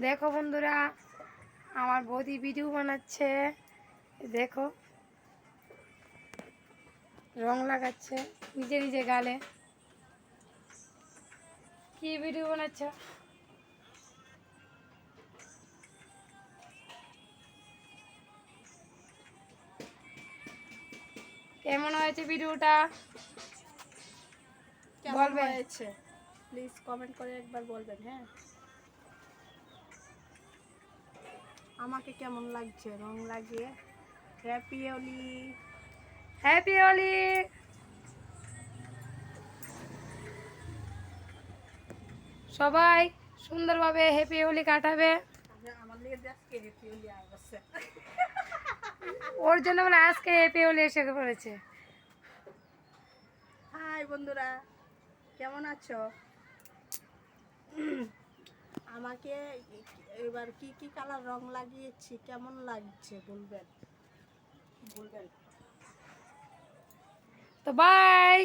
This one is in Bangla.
দেখো বন্ধুরা, আমার বৌদি ভিডিও বানাচ্ছে। দেখো, রং লাগাচ্ছে নিজে নিজে গালে। কি ভিডিও বানাচ্ছ? কেমন হয়েছে ভিডিওটা? বলবেন হয়েছে, প্লিজ কমেন্ট করে একবার বলবেন। হ্যাঁ, আমাকে কেমন লাগছে রং লাগিয়ে? Happy Holi, happy Holi. সবাই সুন্দরভাবে হ্যাপি হোলি কাটাবে। আমার লিগে আজকে হ্যাপি হোলি আসছে। ওর জন্য বলে আজকে হ্যাপি হোলি এসে পড়েছে। হাই বন্ধুরা, কেমন আছো? আমাকে এবার কি কি কালার রং লাগিয়েছি কেমন লাগছে বলবেন। তো বাই।